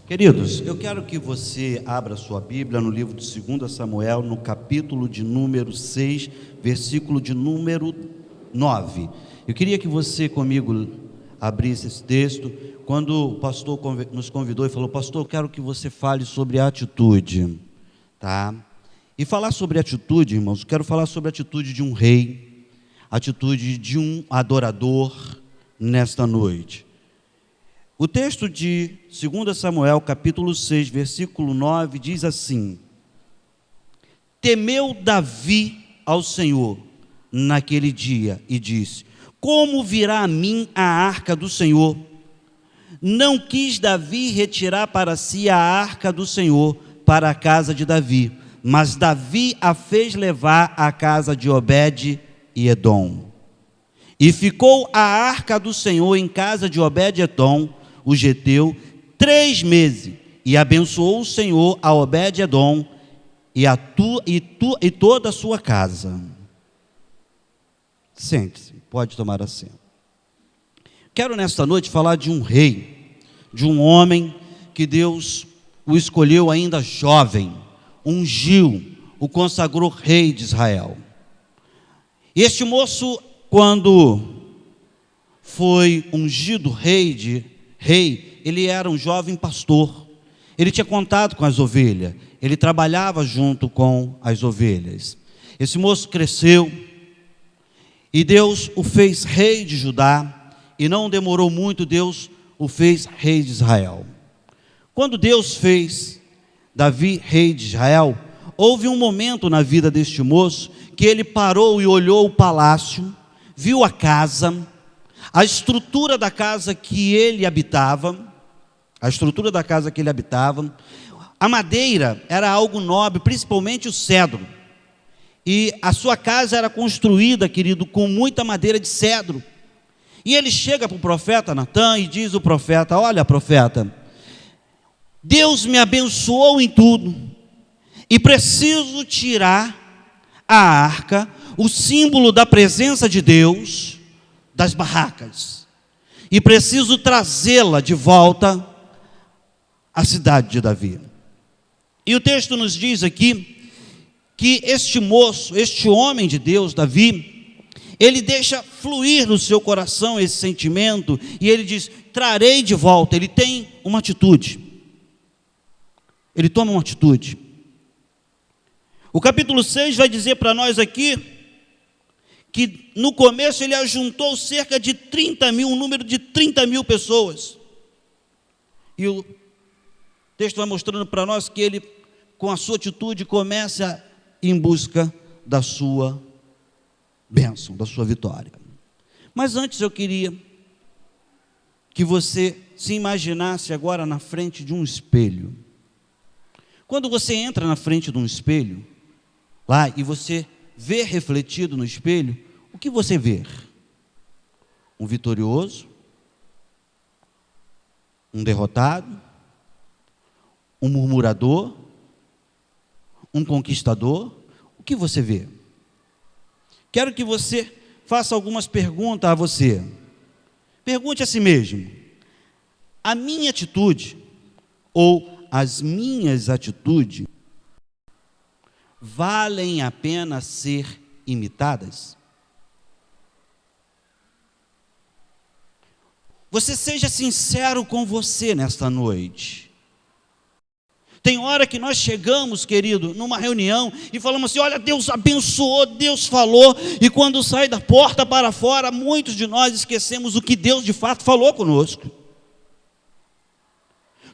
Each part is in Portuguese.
Queridos, eu quero que você abra sua Bíblia no livro de 2 Samuel, no capítulo de número 6, versículo de número 9. Eu queria que você comigo abrisse esse texto. Quando o pastor nos convidou e falou: pastor, eu quero que você fale sobre a atitude, tá? E falar sobre atitude, irmãos, eu quero falar sobre a atitude de um rei, a atitude de um adorador nesta noite. O texto de 2 Samuel, capítulo 6, versículo 9, diz assim: temeu Davi ao Senhor naquele dia e disse: como virá a mim a arca do Senhor? Não quis Davi retirar para si a arca do Senhor para a casa de Davi, mas Davi a fez levar à casa de Obed e Edom. E ficou a arca do Senhor em casa de Obed Edom, o geteu, 3 meses, e abençoou o Senhor a Obed Edom e toda a sua casa. Sente-se, pode tomar assento. Quero nesta noite falar de um rei, de um homem que Deus o escolheu ainda jovem, ungiu, o consagrou rei de Israel. Este moço, quando foi ungido rei, ele era um jovem pastor. Ele tinha contato com as ovelhas, ele trabalhava junto com as ovelhas. Esse moço cresceu e Deus o fez rei de Judá, e não demorou muito, Deus o fez rei de Israel. Quando Deus fez Davi rei de Israel, houve um momento na vida deste moço que ele parou e olhou o palácio, viu a casa, a estrutura da casa que ele habitava, a madeira era algo nobre, principalmente o cedro, e a sua casa era construída, querido, com muita madeira de cedro. E ele chega para o profeta Natã e diz o profeta: olha, profeta, Deus me abençoou em tudo, e preciso tirar a arca, o símbolo da presença de Deus, das barracas, e preciso trazê-la de volta à cidade de Davi. E o texto nos diz aqui que este moço, este homem de Deus, Davi, ele deixa fluir no seu coração esse sentimento, e ele diz: trarei de volta. Ele tem uma atitude, ele toma uma atitude. O capítulo 6 vai dizer para nós aqui que no começo ele ajuntou cerca de 30 mil, um número de 30 mil pessoas. E o texto vai mostrando para nós que ele, com a sua atitude, começa em busca da sua bênção, da sua vitória. Mas antes eu queria que você se imaginasse agora na frente de um espelho. Quando você entra na frente de um espelho, lá, e você vê refletido no espelho, o que você vê? Um vitorioso? Um derrotado? Um murmurador? Um conquistador? O que você vê? Quero que você faça algumas perguntas a você. Pergunte a si mesmo: a minha atitude ou as minhas atitudes valem a pena ser imitadas? Você seja sincero com você nesta noite. Tem hora que nós chegamos, querido, numa reunião e falamos assim: olha, Deus abençoou, Deus falou, e quando sai da porta para fora, muitos de nós esquecemos o que Deus de fato falou conosco.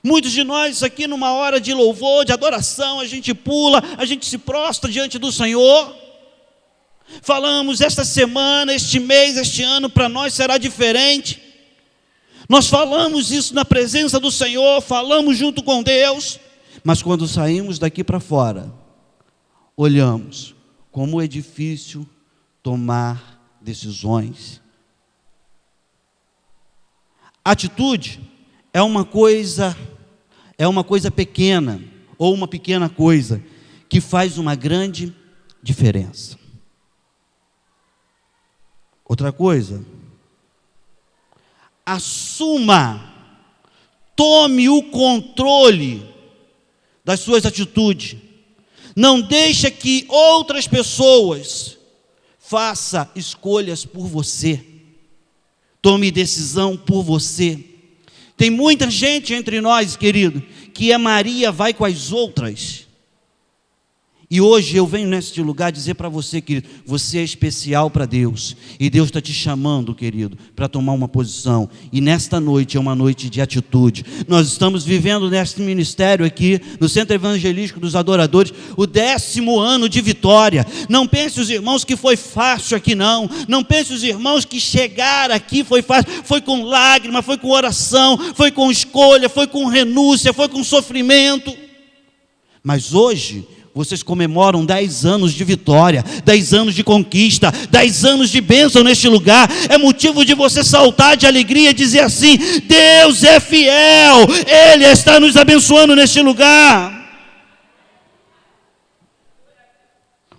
Muitos de nós aqui numa hora de louvor, de adoração, a gente pula, a gente se prostra diante do Senhor. Falamos: esta semana, este mês, este ano para nós será diferente. Nós falamos isso na presença do Senhor, falamos junto com Deus, mas quando saímos daqui para fora, olhamos como é difícil tomar decisões. Atitude é uma coisa pequena, ou uma pequena coisa, que faz uma grande diferença. Outra coisa, assuma tome o controle das suas atitudes. Não deixe que outras pessoas façam escolhas por você. Tome decisão por você. Tem muita gente entre nós, querido, que a Maria vai com as outras. E hoje eu venho neste lugar dizer para você, querido, você é especial para Deus. E Deus está te chamando, querido, para tomar uma posição. E nesta noite é uma noite de atitude. Nós estamos vivendo neste ministério aqui, no Centro Evangelístico dos Adoradores, o 10º ano de vitória. Não pense os irmãos que foi fácil aqui, não. Não pense os irmãos que chegaram aqui foi fácil. Foi com lágrima, foi com oração, foi com escolha, foi com renúncia, foi com sofrimento. Mas hoje vocês comemoram 10 anos de vitória, 10 anos de conquista, 10 anos de bênção neste lugar. É motivo de você saltar de alegria e dizer assim: Deus é fiel, Ele está nos abençoando neste lugar.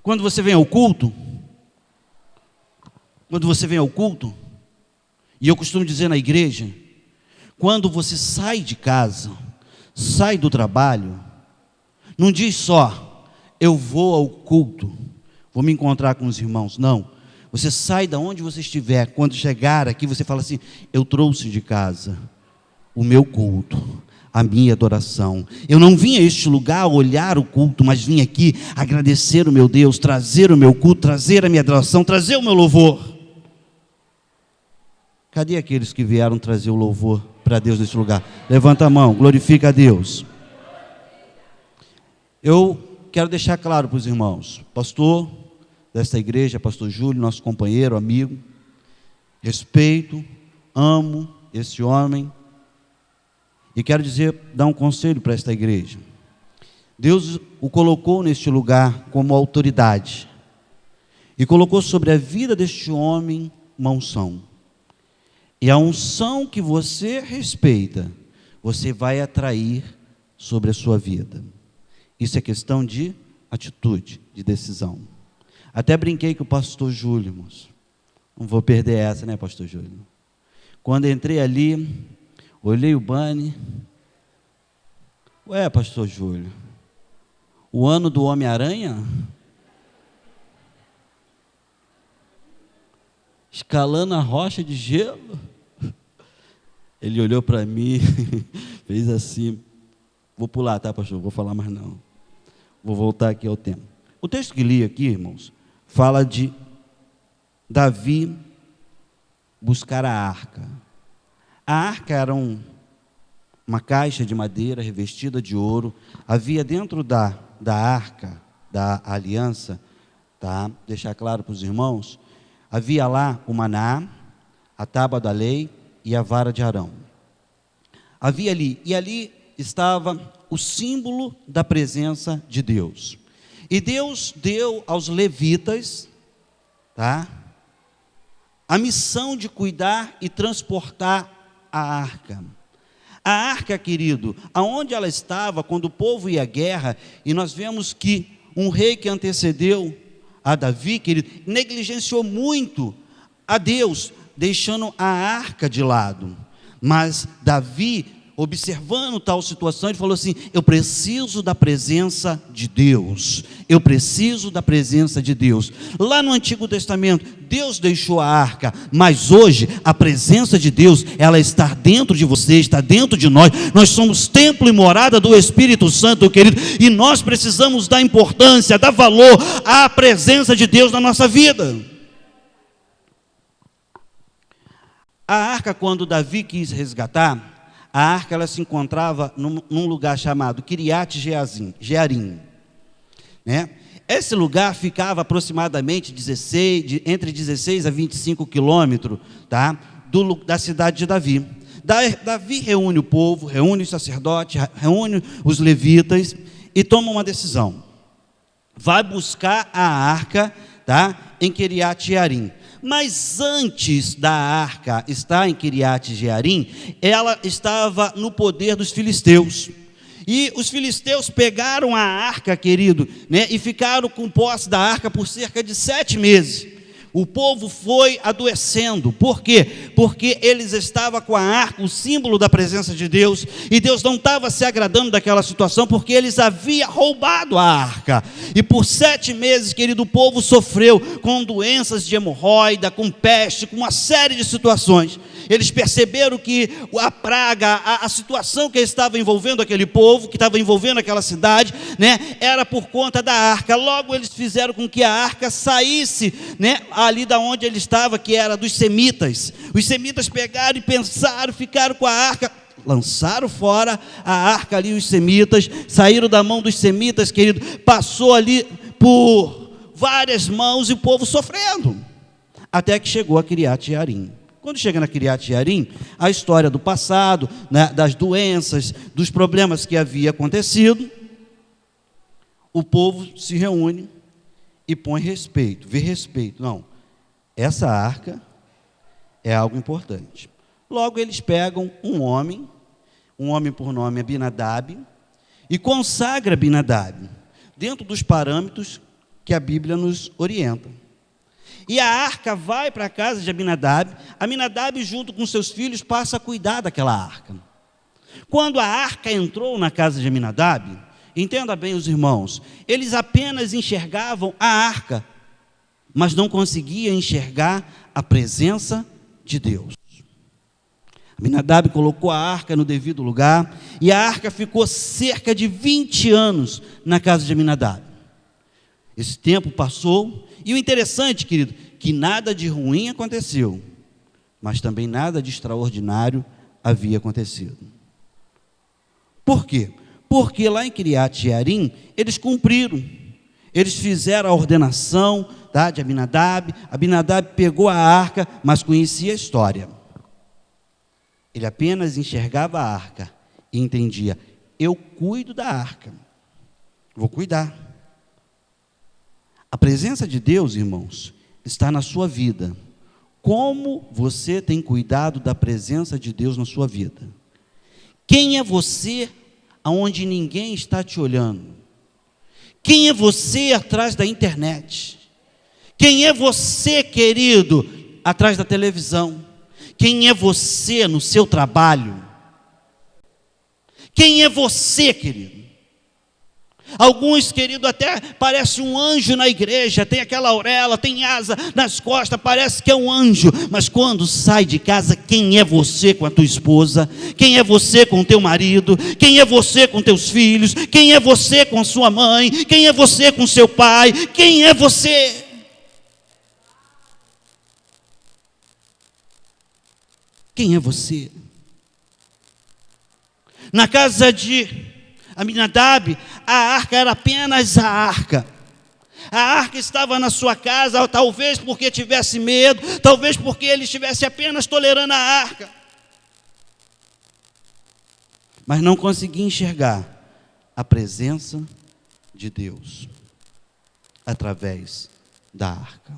Quando você vem ao culto, e eu costumo dizer na igreja, quando você sai de casa, sai do trabalho, não diz só: eu vou ao culto, vou me encontrar com os irmãos. Não, você sai da onde você estiver. Quando chegar aqui, você fala assim: eu trouxe de casa o meu culto, a minha adoração. Eu não vim a este lugar olhar o culto, mas vim aqui agradecer o meu Deus, trazer o meu culto, trazer a minha adoração, trazer o meu louvor. Cadê aqueles que vieram trazer o louvor para Deus neste lugar? Levanta a mão, glorifica a Deus. Eu quero deixar claro para os irmãos, pastor desta igreja, pastor Júlio, nosso companheiro, amigo, respeito, amo esse homem, e quero dar um conselho para esta igreja. Deus o colocou neste lugar como autoridade, e colocou sobre a vida deste homem uma unção, e a unção que você respeita, você vai atrair sobre a sua vida. Isso é questão de atitude, de decisão. Até brinquei com o pastor Júlio, irmãos. Não vou perder essa, né, pastor Júlio? Quando entrei ali, olhei o banner. Ué, pastor Júlio, o ano do Homem-Aranha? Escalando a rocha de gelo? Ele olhou para mim, fez assim. Vou pular, tá, pastor? Vou falar mais não. Vou voltar aqui ao tema. O texto que li aqui, irmãos, fala de Davi buscar a arca. A arca era uma caixa de madeira revestida de ouro. Havia dentro da arca da aliança, tá? Deixar claro para os irmãos, havia lá o maná, a tábua da lei e a vara de Arão. Havia ali, e ali estava o símbolo da presença de Deus. E Deus deu aos levitas, tá, a missão de cuidar e transportar a arca. A arca, querido, aonde ela estava quando o povo ia à guerra, e nós vemos que um rei que antecedeu a Davi, querido, negligenciou muito a Deus, deixando a arca de lado. Mas Davi, observando tal situação, ele falou assim: eu preciso da presença de Deus, eu preciso da presença de Deus. Lá no Antigo Testamento, Deus deixou a arca, mas hoje a presença de Deus, ela está dentro de você, está dentro de nós. Nós somos templo e morada do Espírito Santo, querido, e nós precisamos dar importância, dar valor à presença de Deus na nossa vida. A arca, quando Davi quis resgatar, a arca ela se encontrava num lugar chamado Kiriat Jearim, né? Esse lugar ficava aproximadamente entre 16 a 25 quilômetros, tá? Da cidade de Davi. Davi reúne o povo, reúne os sacerdotes, reúne os levitas e toma uma decisão. Vai buscar a arca, tá? Em Kiriat Jearim. Mas antes da arca estar em Kiriat Jearim, ela estava no poder dos filisteus. E os filisteus pegaram a arca, querido, né, e ficaram com posse da arca por cerca de 7 meses. o povo foi adoecendo. Por quê? Porque eles estavam com a arca, o símbolo da presença de Deus, e Deus não estava se agradando daquela situação, porque eles haviam roubado a arca. E por 7 meses, querido, o povo sofreu com doenças de hemorroida, com peste, com uma série de situações. Eles perceberam que a praga, a situação que estava envolvendo aquele povo, que estava envolvendo aquela cidade, né, era por conta da arca. Logo eles fizeram com que a arca saísse, né, ali da onde ele estava, que era dos semitas. Os semitas pegaram e pensaram, ficaram com a arca, lançaram fora a arca ali, os semitas, saíram da mão dos semitas, querido, passou ali por várias mãos e o povo sofrendo, até que chegou a Kiriat Jearim. Quando chega na Kiriat Jearim, a história do passado, né, das doenças, dos problemas que havia acontecido, o povo se reúne e põe respeito, vê respeito. Não, essa arca é algo importante. Logo eles pegam um homem por nome Abinadab, e consagra Abinadab, dentro dos parâmetros que a Bíblia nos orienta. E a arca vai para a casa de Abinadab. Abinadab, junto com seus filhos, passa a cuidar daquela arca. Quando a arca entrou na casa de Abinadab, entenda bem os irmãos, eles apenas enxergavam a arca, mas não conseguiam enxergar a presença de Deus. Abinadab colocou a arca no devido lugar, e a arca ficou cerca de 20 anos na casa de Abinadab. Esse tempo passou, e o interessante, querido, que nada de ruim aconteceu, mas também nada de extraordinário havia acontecido. Por quê? Porque lá em Kiriat Jearim, eles cumpriram, eles fizeram a ordenação, tá, de Abinadab. Abinadab pegou a arca, mas conhecia a história. Ele apenas enxergava a arca e entendia: eu cuido da arca, vou cuidar. A presença de Deus, irmãos, está na sua vida. Como você tem cuidado da presença de Deus na sua vida? Quem é você aonde ninguém está te olhando? Quem é você atrás da internet? Quem é você, querido, atrás da televisão? Quem é você no seu trabalho? Quem é você, querido? Alguns, querido, até parece um anjo na igreja, tem aquela auréola, tem asa nas costas, parece que é um anjo, mas quando sai de casa, quem é você com a tua esposa? Quem é você com o teu marido? Quem é você com teus filhos? Quem é você com a sua mãe? Quem é você com seu pai? Quem é você? Quem é você? Na casa de Abinadab, a arca era apenas a arca. A arca estava na sua casa, talvez porque tivesse medo, talvez porque ele estivesse apenas tolerando a arca. Mas não conseguia enxergar a presença de Deus através da arca.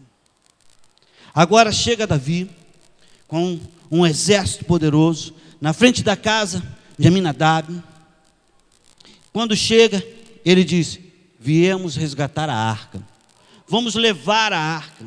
Agora chega Davi com um exército poderoso na frente da casa de Abinadab. Quando chega, ele diz: viemos resgatar a arca, vamos levar a arca.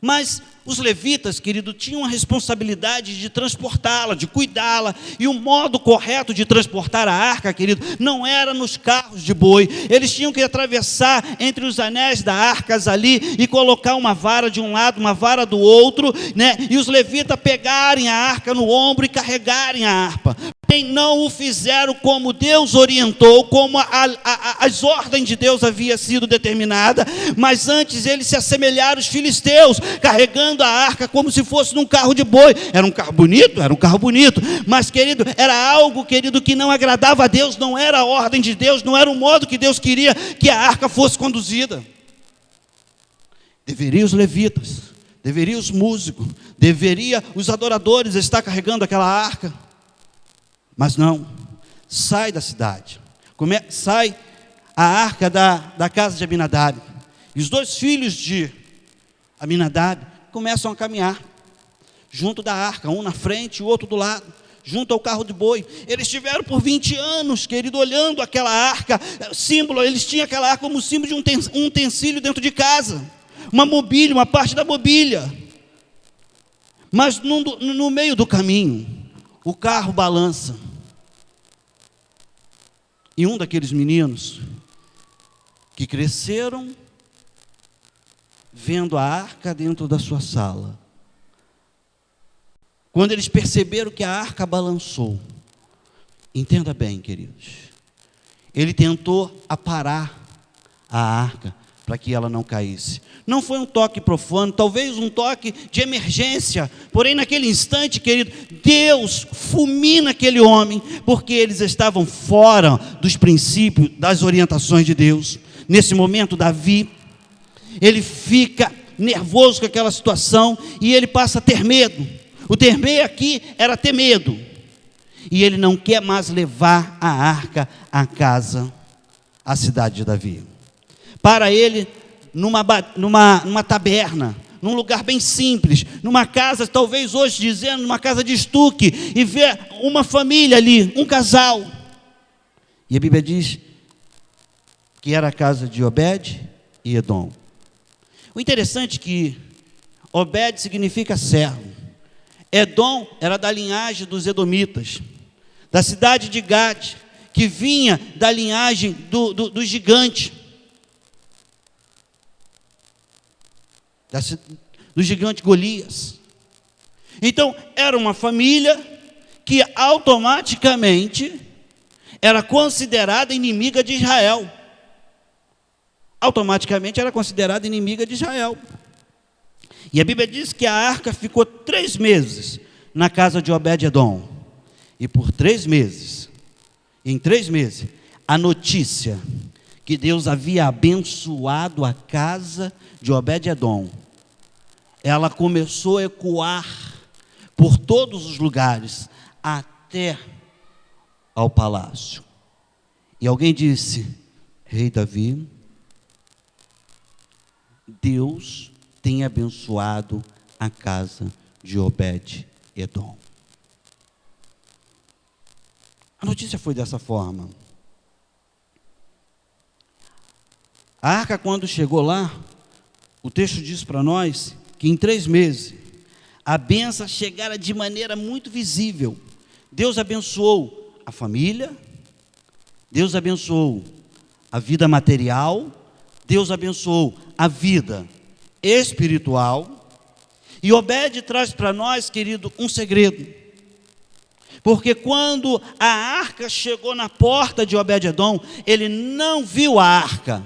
Mas os levitas, querido, tinham a responsabilidade de transportá-la, de cuidá-la, e o modo correto de transportar a arca, querido, não era nos carros de boi. Eles tinham que atravessar entre os anéis da arca ali e colocar uma vara de um lado, uma vara do outro, né? E os levitas pegarem a arca no ombro e carregarem a harpa. Não o fizeram como Deus orientou, como as ordens de Deus haviam sido determinadas, mas antes eles se assemelharam aos filisteus, carregando a arca como se fosse num carro de boi. Era um carro bonito, mas, querido, era algo, querido, que não agradava a Deus, não era a ordem de Deus, não era o modo que Deus queria que a arca fosse conduzida. Deveriam os levitas, deveriam os músicos, deveria os adoradores estar carregando aquela arca. Mas não, sai da cidade, sai a arca da casa de Abinadab, e os 2 filhos de Abinadab começam a caminhar junto da arca, um na frente e o outro do lado, junto ao carro de boi. Eles estiveram por 20 anos, querido, olhando aquela arca, símbolo. Eles tinham aquela arca como símbolo de um utensílio dentro de casa. uma mobília, uma parte da mobília. Mas no meio do caminho, o carro balança. E um daqueles meninos que cresceram vendo a arca dentro da sua sala, quando eles perceberam que a arca balançou, entenda bem, queridos, ele tentou aparar a arca para que ela não caísse. Não foi um toque profano, talvez um toque de emergência, porém naquele instante, querido, Deus fulmina aquele homem, porque eles estavam fora dos princípios, das orientações de Deus. Nesse momento, Davi, ele fica nervoso com aquela situação, e ele passa a ter medo. O temer aqui era ter medo, e ele não quer mais levar a arca à casa, à cidade de Davi. Para ele, numa taberna, num lugar bem simples, numa casa, talvez hoje dizendo, numa casa de estuque, e ver uma família ali, um casal. E a Bíblia diz que era a casa de Obed e Edom. O interessante é que Obed significa servo. Edom era da linhagem dos edomitas, da cidade de Gade, que vinha da linhagem do gigante. Do gigante Golias. Então, era uma família que automaticamente era considerada inimiga de Israel. Automaticamente era considerada inimiga de Israel. E a Bíblia diz que a arca ficou 3 meses na casa de Obed-Edom. E por 3 meses, em 3 meses, a notícia que Deus havia abençoado a casa de Obed-Edom, ela começou a ecoar por todos os lugares, até ao palácio. E alguém disse: Rei Davi, Deus tem abençoado a casa de Obed-Edom. A notícia foi dessa forma. A arca, quando chegou lá, o texto diz para nós que em 3 meses, a bênção chegara de maneira muito visível. Deus abençoou a família, Deus abençoou a vida material, Deus abençoou a vida espiritual. E Obed traz para nós, querido, um segredo. Porque quando a arca chegou na porta de Obed-Edom, ele não viu a arca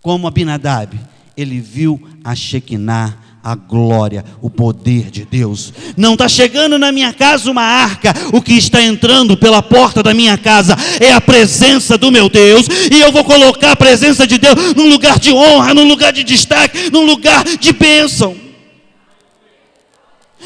como Abinadab, ele viu a Shekinah, a glória, o poder de Deus. Não está chegando na minha casa uma arca, o que está entrando pela porta da minha casa é a presença do meu Deus, e eu vou colocar a presença de Deus num lugar de honra, num lugar de destaque, num lugar de bênção.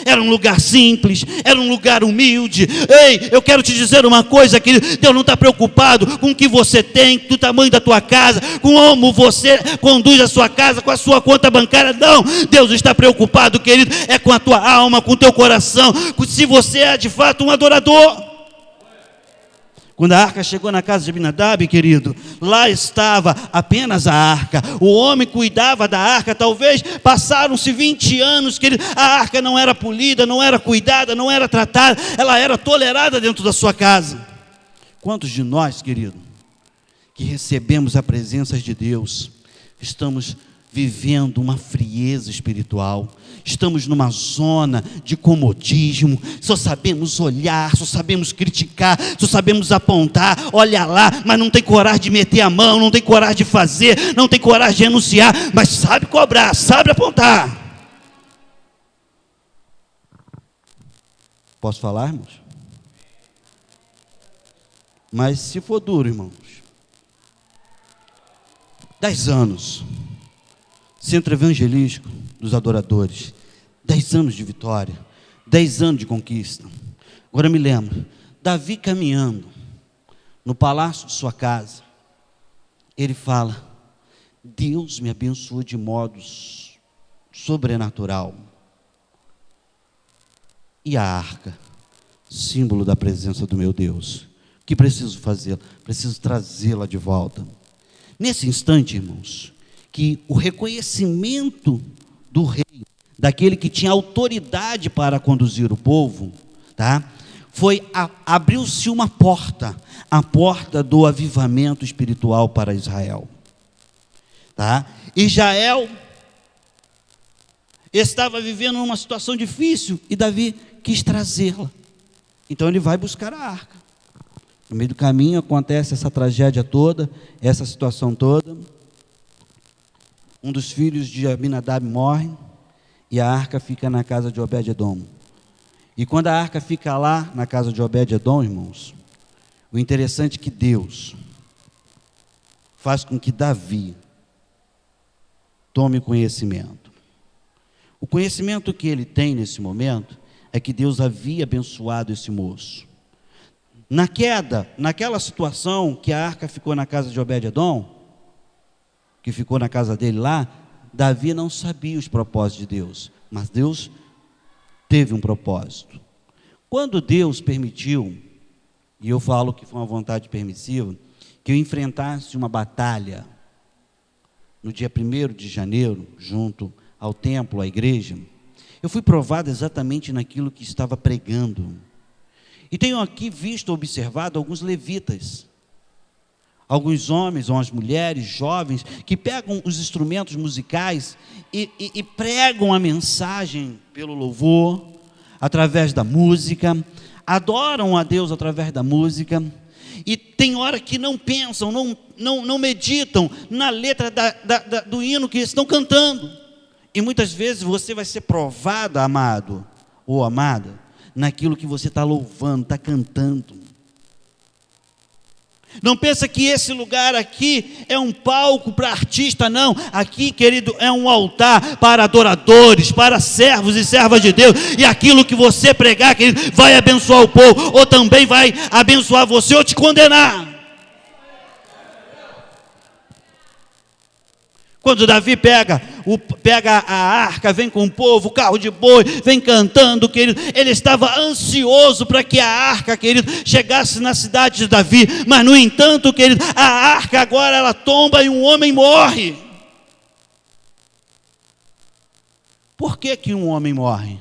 Era um lugar simples, era um lugar humilde. Ei, eu quero te dizer uma coisa, querido, Deus não está preocupado com o que você tem, com o tamanho da tua casa, com como você conduz a sua casa, com a sua conta bancária. Não, Deus está preocupado, querido, é com a tua alma, com o teu coração, se você é de fato um adorador. Quando a arca chegou na casa de Abinadab, querido, lá estava apenas a arca. O homem cuidava da arca, talvez passaram-se 20 anos, querido, a arca não era polida, não era cuidada, não era tratada, ela era tolerada dentro da sua casa. Quantos de nós, querido, que recebemos a presença de Deus, estamos vivendo uma frieza espiritual, estamos numa zona de comodismo, só sabemos olhar, só sabemos criticar, só sabemos apontar, olha lá, mas não tem coragem de meter a mão, não tem coragem de fazer, não tem coragem de anunciar, mas sabe cobrar, sabe apontar. Posso falar, irmãos? Mas se for duro, irmãos, 10 anos, Centro Evangelístico dos Adoradores, 10 anos de vitória, 10 anos de conquista. Agora me lembro, Davi caminhando no palácio de sua casa, ele fala: Deus me abençoou de modo sobrenatural. E a arca, símbolo da presença do meu Deus, o que preciso fazer? Preciso trazê-la de volta. Nesse instante, irmãos, que o reconhecimento do rei, daquele que tinha autoridade para conduzir o povo, tá? Abriu-se uma porta, a porta do avivamento espiritual para Israel, tá? Israel estava vivendo uma situação difícil e Davi quis trazê-la. Então ele vai buscar a arca. No meio do caminho acontece essa tragédia toda, essa situação toda. Um dos filhos de Abinadab morre e a arca fica na casa de Obed-edom. E quando a arca fica lá na casa de Obed-edom, irmãos, o interessante é que Deus faz com que Davi tome conhecimento. O conhecimento que ele tem nesse momento é que Deus havia abençoado esse moço. Na queda, naquela situação que a arca ficou na casa de Obed-edom, que ficou na casa dele lá, Davi não sabia os propósitos de Deus, mas Deus teve um propósito. Quando Deus permitiu, e eu falo que foi uma vontade permissiva, que eu enfrentasse uma batalha no dia 1º de janeiro, junto ao templo, à igreja, eu fui provado exatamente naquilo que estava pregando. E tenho aqui visto, observado alguns levitas, alguns homens, ou as mulheres, jovens, que pegam os instrumentos musicais e pregam a mensagem pelo louvor, através da música, adoram a Deus através da música, e tem hora que não pensam, não meditam na letra do hino que estão cantando, e muitas vezes você vai ser provado, amado, ou amada, naquilo que você está louvando, está cantando. Não pensa que esse lugar aqui é um palco para artista, não. Aqui, querido, é um altar para adoradores, para servos e servas de Deus. E aquilo que você pregar, querido, vai abençoar o povo, ou também vai abençoar você, ou te condenar. Quando Davi pega a arca, vem com o povo, o carro de boi, vem cantando, querido, ele estava ansioso para que a arca, querido, chegasse na cidade de Davi, mas no entanto, querido, a arca agora ela tomba e um homem morre. Por que um homem morre?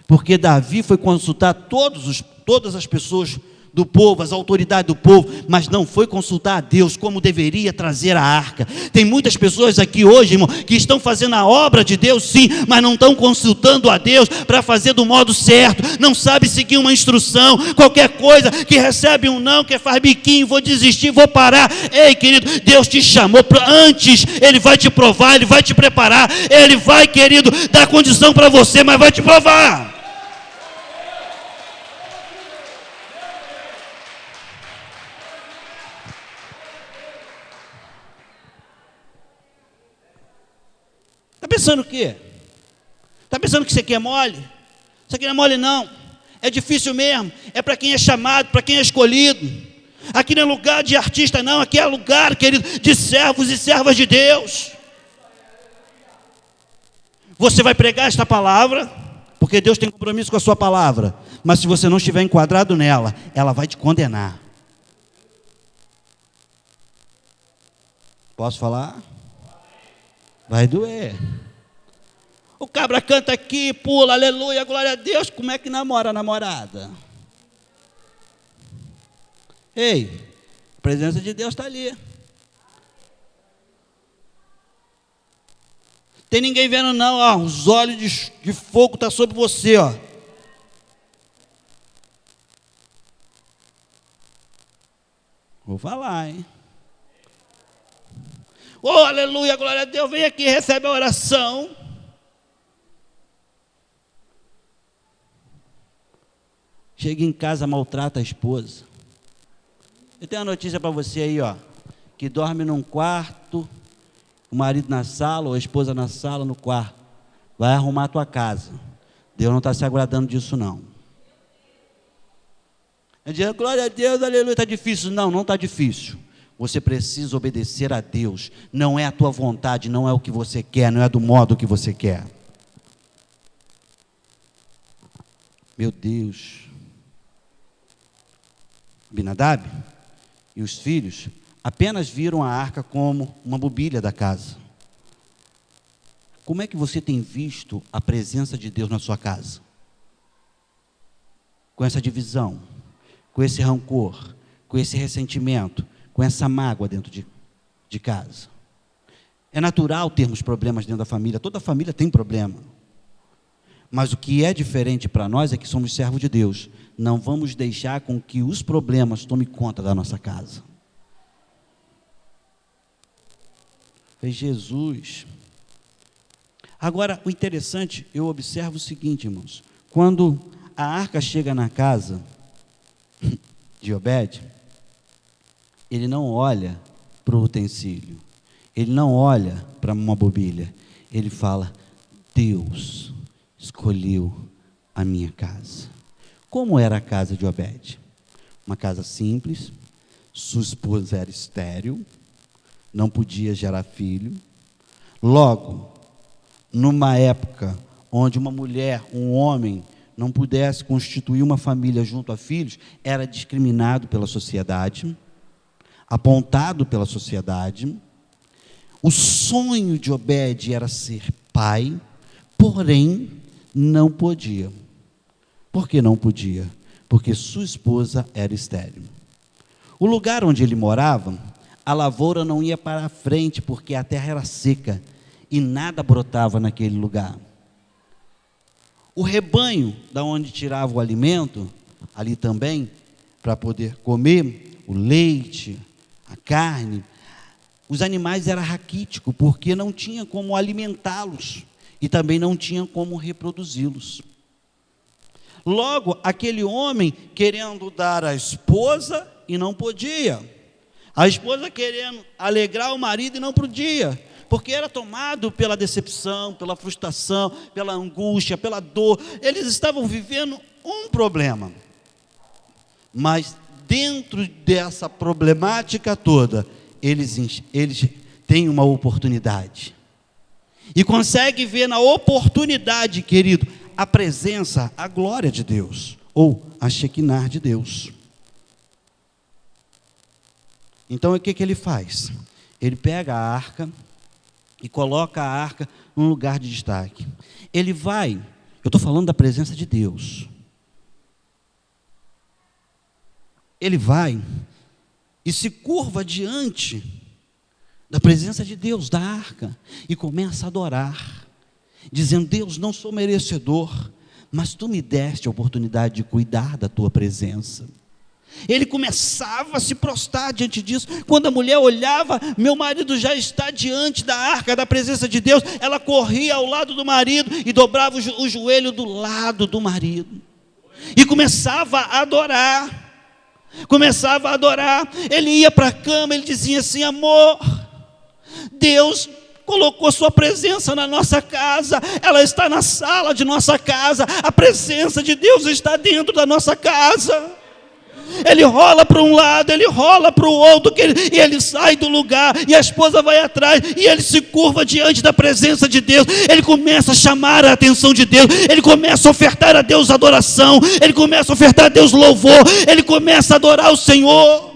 Porque Davi foi consultar todas as pessoas do povo, as autoridades do povo, mas não foi consultar a Deus como deveria trazer a arca. Tem muitas pessoas aqui hoje, irmão, que estão fazendo a obra de Deus sim, mas não estão consultando a Deus para fazer do modo certo, não sabe seguir uma instrução, qualquer coisa que recebe um não, que faz biquinho, vou desistir, vou parar. Ei, querido, Deus te chamou antes, Ele vai te provar, Ele vai te preparar, Ele vai, querido, dar condição para você, mas vai te provar. Está pensando o quê? Está pensando que isso aqui é mole? Isso aqui não é mole não, é difícil mesmo, é para quem é chamado, para quem é escolhido. Aqui não é lugar de artista não, aqui é lugar, querido, de servos e servas de Deus. Você vai pregar esta palavra, porque Deus tem compromisso com a sua palavra, mas se você não estiver enquadrado nela, ela vai te condenar. Posso falar? Vai doer. O cabra canta aqui, pula, aleluia, glória a Deus. Como é que namora a namorada? Ei, a presença de Deus está ali. Tem ninguém vendo não, ó, os olhos de fogo estão sobre você, ó. Vou falar, hein? Oh, aleluia, glória a Deus, vem aqui, recebe a oração. Chega em casa, maltrata a esposa. Eu tenho uma notícia para você aí, ó, que dorme num quarto, o marido na sala, ou a esposa na sala, no quarto. Vai arrumar a tua casa. Deus não está se agradando disso, não. Eu digo, glória a Deus, aleluia, está difícil. Não, não está difícil. Você precisa obedecer a Deus. Não é a tua vontade, não é o que você quer, não é do modo que você quer. Meu Deus. Abinadab e os filhos apenas viram a arca como uma mobília da casa. Como é que você tem visto a presença de Deus na sua casa? Com essa divisão, com esse rancor, com esse ressentimento, com essa mágoa dentro de casa. É natural termos problemas dentro da família, toda família tem problema. Mas o que é diferente para nós é que somos servos de Deus. Não vamos deixar com que os problemas tomem conta da nossa casa. Foi Jesus. Agora, o interessante, eu observo o seguinte, irmãos. Quando a arca chega na casa de Obed, ele não olha para o utensílio, ele não olha para uma mobília, ele fala: Deus escolheu a minha casa. Como era a casa de Obed? Uma casa simples, sua esposa era estéril, não podia gerar filho. Logo, numa época onde uma mulher, um homem, não pudesse constituir uma família junto a filhos, era discriminado pela sociedade, apontado pela sociedade. O sonho de Obed era ser pai, porém não podia. Por que não podia? Porque sua esposa era estéril. O lugar onde ele morava, a lavoura não ia para a frente, porque a terra era seca e nada brotava naquele lugar. O rebanho, da onde tirava o alimento, ali também, para poder comer, o leite, a carne, os animais eram raquíticos, porque não tinha como alimentá-los, e também não tinha como reproduzi-los. Logo, aquele homem querendo dar à esposa, e não podia. A esposa querendo alegrar o marido, e não podia, porque era tomado pela decepção, pela frustração, pela angústia, pela dor. Eles estavam vivendo um problema. Mas dentro dessa problemática toda, eles têm uma oportunidade. E conseguem ver na oportunidade, querido, a presença, a glória de Deus, ou a Shekinah de Deus. Então o que ele faz? Ele pega a arca e coloca a arca num lugar de destaque. Ele vai, eu estou falando da presença de Deus. Ele vai e se curva diante da presença de Deus, da arca, e começa a adorar, dizendo: Deus, não sou merecedor, mas Tu me deste a oportunidade de cuidar da Tua presença. Ele começava a se prostrar diante disso. Quando a mulher olhava, meu marido já está diante da arca, da presença de Deus, ela corria ao lado do marido e dobrava o joelho do lado do marido e começava a adorar. Ele ia para a cama, ele dizia assim: amor, Deus colocou sua presença na nossa casa, ela está na sala de nossa casa, a presença de Deus está dentro da nossa casa. Ele rola para um lado, ele rola para o outro, e ele sai do lugar, e a esposa vai atrás, e ele se curva diante da presença de Deus. Ele começa a chamar a atenção de Deus, ele começa a ofertar a Deus adoração, ele começa a ofertar a Deus louvor, ele começa a adorar o Senhor.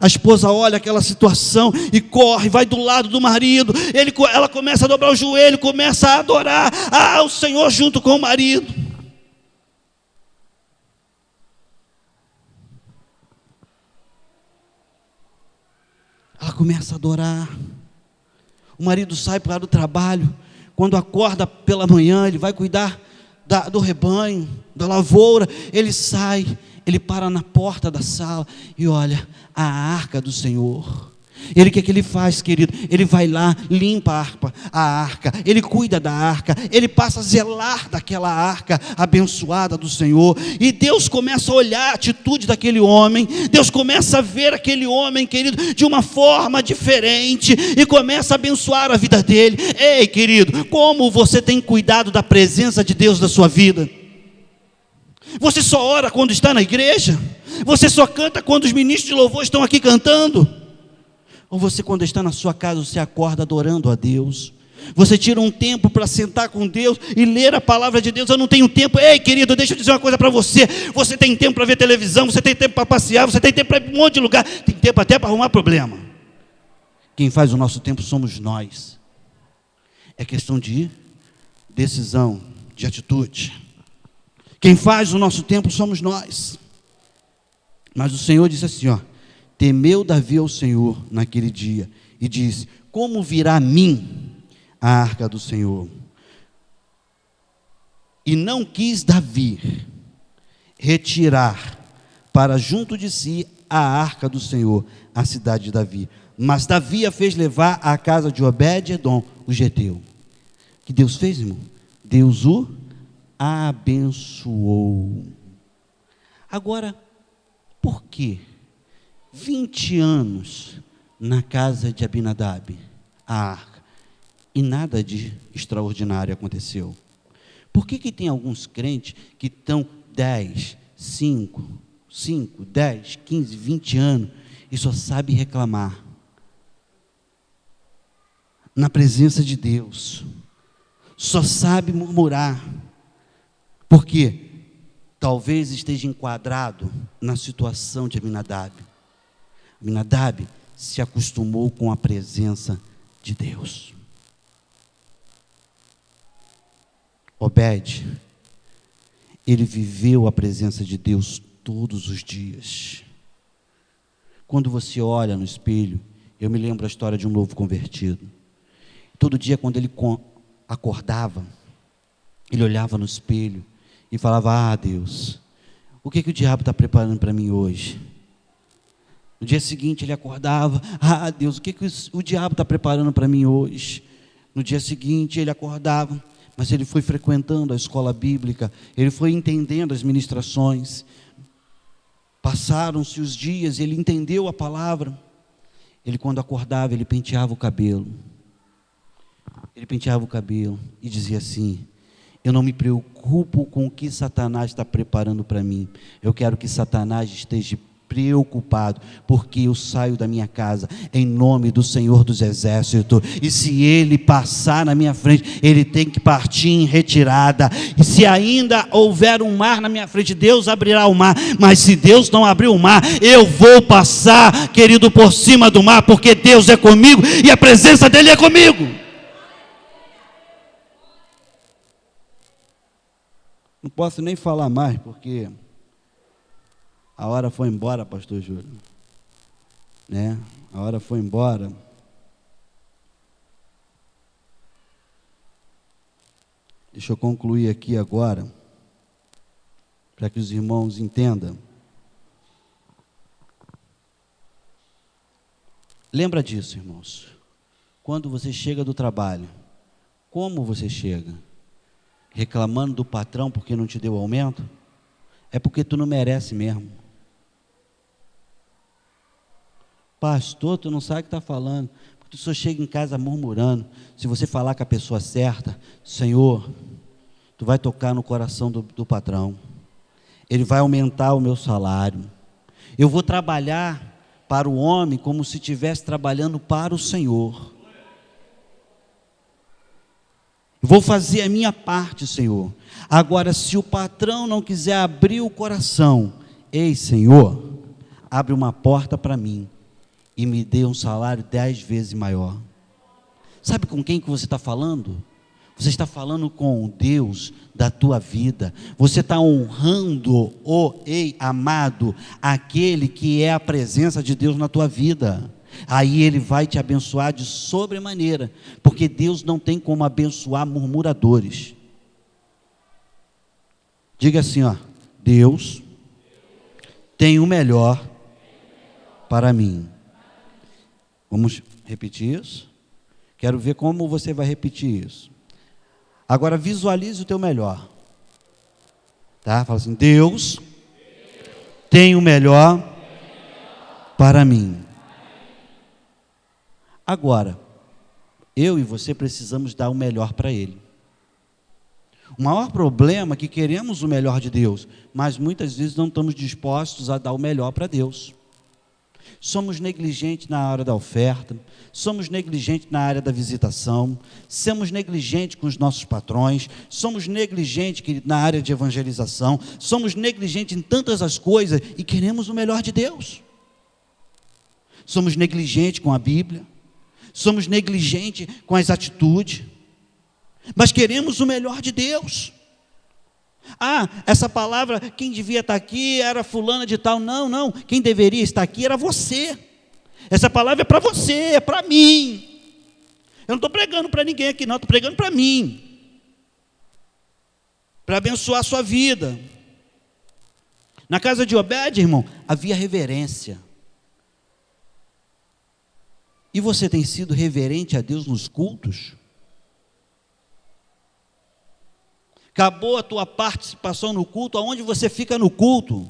A esposa olha aquela situação e corre, vai do lado do marido, ela começa a dobrar o joelho, começa a adorar o Senhor junto com o marido. Ela começa a adorar. O marido sai para o trabalho. Quando acorda pela manhã, ele vai cuidar do rebanho, da lavoura. Ele sai, ele para na porta da sala e olha a arca do Senhor. O que ele faz, querido? Ele vai lá, limpa a arca, ele cuida da arca, ele passa a zelar daquela arca abençoada do Senhor. E Deus começa a olhar a atitude daquele homem, Deus começa a ver aquele homem, querido, de uma forma diferente, e começa a abençoar a vida dele. Ei, querido, como você tem cuidado da presença de Deus na sua vida? Você só ora quando está na igreja? Você só canta quando os ministros de louvor estão aqui cantando? Ou você, quando está na sua casa, você acorda adorando a Deus? Você tira um tempo para sentar com Deus e ler a palavra de Deus? Eu não tenho tempo. Ei, querido, deixa eu dizer uma coisa para você. Você tem tempo para ver televisão, você tem tempo para passear, você tem tempo para ir para um monte de lugar, tem tempo até para arrumar problema. Quem faz o nosso tempo somos nós. É questão de decisão, de atitude. Quem faz o nosso tempo somos nós. Mas o Senhor disse assim, temeu Davi ao Senhor naquele dia e disse: como virá a mim a arca do Senhor? E não quis Davi retirar para junto de si a arca do Senhor, a cidade de Davi. Mas Davi a fez levar à casa de Obed-edom, o geteu. O que Deus fez, irmão? Deus o abençoou. Agora, por que 20 anos na casa de Abinadab, a arca, e nada de extraordinário aconteceu? Por que tem alguns crentes que estão 10, 5, 10, 15, 20 anos e só sabe reclamar na presença de Deus, só sabe murmurar? Porque talvez esteja enquadrado na situação de Abinadab. Abinadab se acostumou com a presença de Deus. Obed, ele viveu a presença de Deus todos os dias. Quando você olha no espelho, eu me lembro a história de um novo convertido. Todo dia, quando ele acordava, ele olhava no espelho e falava: ah, Deus, o que o diabo está preparando para mim hoje? No dia seguinte ele acordava: ah, Deus, o que o diabo está preparando para mim hoje? No dia seguinte ele acordava, mas ele foi frequentando a escola bíblica, ele foi entendendo as ministrações. Passaram-se os dias, ele entendeu a palavra. Ele, quando acordava, ele penteava o cabelo. Ele penteava o cabelo e dizia assim: eu não me preocupo com o que Satanás está preparando para mim. Eu quero que Satanás esteja preocupado, porque eu saio da minha casa em nome do Senhor dos Exércitos, e se ele passar na minha frente, ele tem que partir em retirada. E se ainda houver um mar na minha frente, Deus abrirá o mar. Mas se Deus não abrir o mar, eu vou passar, querido, por cima do mar, porque Deus é comigo e a presença dele é comigo. Não posso nem falar mais, porque a hora foi embora, pastor Júlio. Né? A hora foi embora. Deixa eu concluir aqui agora, para que os irmãos entendam. Lembra disso, irmãos. Quando você chega do trabalho, como você chega? Reclamando do patrão porque não te deu aumento? É porque tu não merece mesmo. Pastor, tu não sabe o que está falando. Tu só chega em casa murmurando. Se você falar com a pessoa certa: Senhor, tu vai tocar no coração do patrão. Ele vai aumentar o meu salário. Eu vou trabalhar para o homem como se estivesse trabalhando para o Senhor. Vou fazer a minha parte, Senhor. Agora, se o patrão não quiser abrir o coração, ei, Senhor, abre uma porta para mim e me dê um salário 10 vezes maior. Sabe com quem que você está falando? Você está falando com o Deus da tua vida. Você está honrando amado, aquele que é a presença de Deus na tua vida. Aí ele vai te abençoar de sobremaneira, porque Deus não tem como abençoar murmuradores. Diga assim, Deus tem o melhor para mim. Vamos repetir isso? Quero ver como você vai repetir isso. Agora visualize o teu melhor. Tá? Fala assim: Deus tem o melhor para mim. Agora, eu e você precisamos dar o melhor para Ele. O maior problema é que queremos o melhor de Deus, mas muitas vezes não estamos dispostos a dar o melhor para Deus. Somos negligentes na hora da oferta, somos negligentes na área da visitação, somos negligentes com os nossos patrões, somos negligentes na área de evangelização, somos negligentes em tantas as coisas e queremos o melhor de Deus. Somos negligentes com a Bíblia, somos negligentes com as atitudes. mas queremos o melhor de Deus. Ah, essa palavra, quem devia estar aqui era fulana de tal. Não, não, quem deveria estar aqui era você. Essa palavra é para você, é para mim. Eu não estou pregando para ninguém aqui não, estou pregando para mim, para abençoar a sua vida. Na casa de Obed, irmão, havia reverência. E você tem sido reverente a Deus nos cultos? Acabou a tua participação no culto, aonde você fica no culto?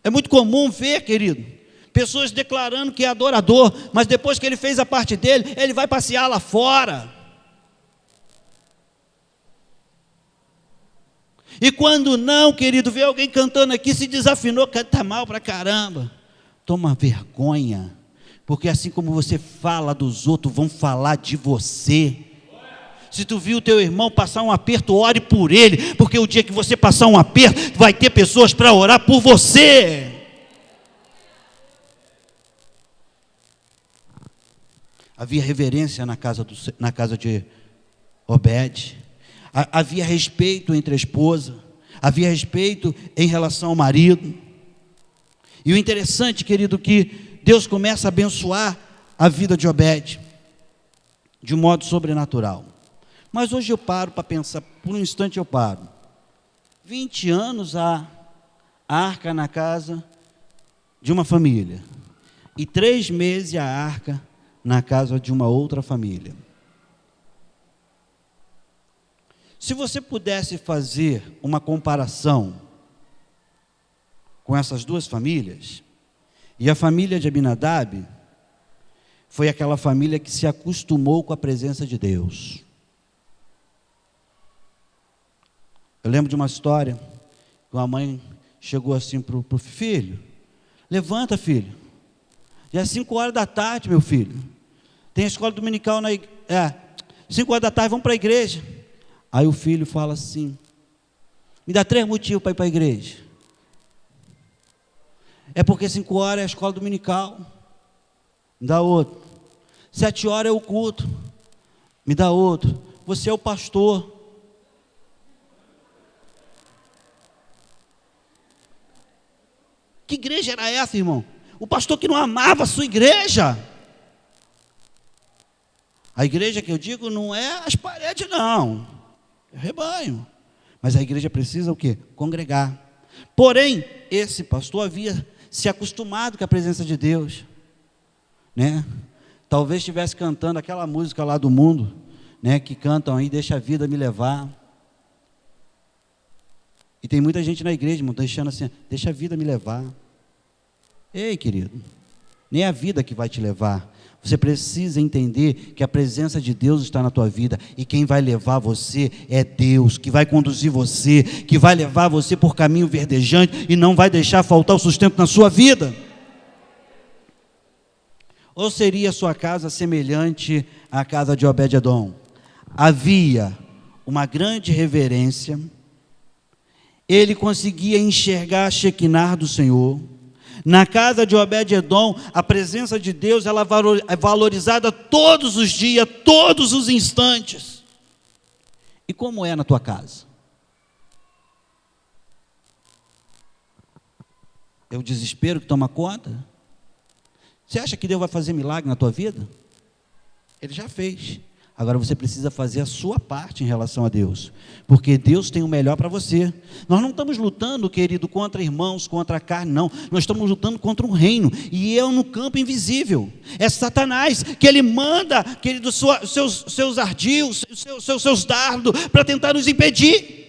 É muito comum ver, querido, pessoas declarando que é adorador, mas depois que ele fez a parte dele, ele vai passear lá fora. E quando não, querido, vê alguém cantando aqui, se desafinou, canta mal pra caramba. Toma vergonha, porque assim como você fala dos outros, vão falar de você. Se tu viu o teu irmão passar um aperto, ore por ele, porque o dia que você passar um aperto, vai ter pessoas para orar por você. Havia reverência na casa de Obed. Havia respeito entre a esposa. Havia respeito em relação ao marido. E o interessante, querido, que Deus começa a abençoar a vida de Obed de um modo sobrenatural. Mas hoje eu paro para pensar, por um instante eu paro. 20 anos a arca na casa de uma família. E 3 meses a arca na casa de uma outra família. Se você pudesse fazer uma comparação com essas duas famílias, e a família de Abinadab foi aquela família que se acostumou com a presença de Deus. Eu lembro de uma história, que uma mãe chegou assim para o filho: levanta, filho, já é 5 horas da tarde, meu filho, tem a escola dominical 5 horas da tarde, vamos para a igreja. Aí o filho fala assim: me dá 3 motivos para ir para a igreja. É porque 5 horas é a escola dominical. Me dá outro. 7 horas é o culto. Me dá outro. Você é o pastor. Que igreja era essa, irmão? O pastor que não amava a sua igreja. A igreja que eu digo não é as paredes, não. É rebanho. Mas a igreja precisa o quê? Congregar. Porém, esse pastor havia se acostumado com a presença de Deus, né? Talvez estivesse cantando aquela música lá do mundo, né? Que cantam aí, deixa a vida me levar. E tem muita gente na igreja, irmão, deixando assim, deixa a vida me levar. Ei, querido, nem a vida que vai te levar. Você precisa entender que a presença de Deus está na tua vida, e quem vai levar você é Deus, que vai conduzir você, que vai levar você por caminho verdejante e não vai deixar faltar o sustento na sua vida. Ou seria a sua casa semelhante à casa de Obed-edom? Havia uma grande reverência, ele conseguia enxergar a Shekinah do Senhor. Na casa de Obed-edom, a presença de Deus ela é valorizada todos os dias, todos os instantes. E como é na tua casa? É o desespero que toma conta? Você acha que Deus vai fazer milagre na tua vida? Ele já fez. Agora você precisa fazer a sua parte em relação a Deus, porque Deus tem o melhor para você. Nós não estamos lutando, querido, contra irmãos, contra a carne, não. Nós estamos lutando contra um reino, e é no campo invisível. É Satanás, que ele manda, querido, seus ardis, seus dardos, para tentar nos impedir.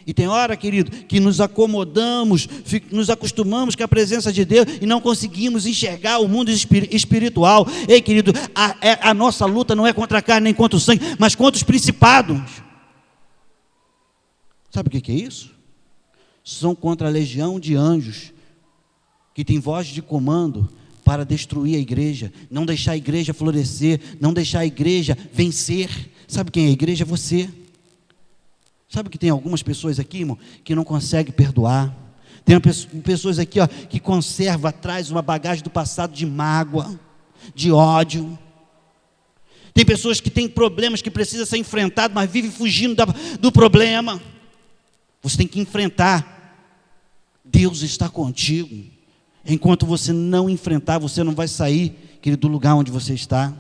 E tem hora, querido, que nos acomodamos, nos acostumamos com a presença de Deus e não conseguimos enxergar o mundo espiritual. Ei, querido, a nossa luta não é contra a carne nem contra o sangue, mas contra os principados. Sabe o que é isso? São contra a legião de anjos que tem voz de comando para destruir a igreja, não deixar a igreja florescer, não deixar a igreja vencer. Sabe quem é a igreja? É você. Sabe que tem algumas pessoas aqui, irmão, que não conseguem perdoar. Tem pessoas aqui, ó, que conservam atrás uma bagagem do passado de mágoa, de ódio. Tem pessoas que têm problemas que precisam ser enfrentados, mas vivem fugindo do problema. Você tem que enfrentar. Deus está contigo. Enquanto você não enfrentar, você não vai sair, querido, do lugar onde você está.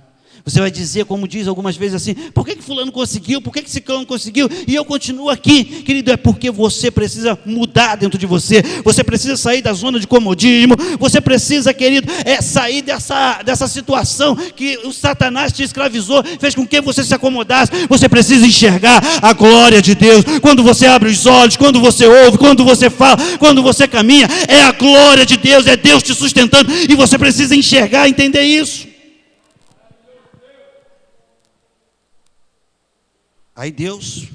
Você vai dizer, como diz algumas vezes assim, por que fulano conseguiu, por que ciclano conseguiu, e eu continuo aqui, querido, é porque você precisa mudar dentro de você, você precisa sair da zona de comodismo, você precisa, querido, sair dessa situação que o Satanás te escravizou, fez com que você se acomodasse. Você precisa enxergar a glória de Deus, quando você abre os olhos, quando você ouve, quando você fala, quando você caminha, é a glória de Deus, é Deus te sustentando, e você precisa enxergar, entender isso. Aí Deus,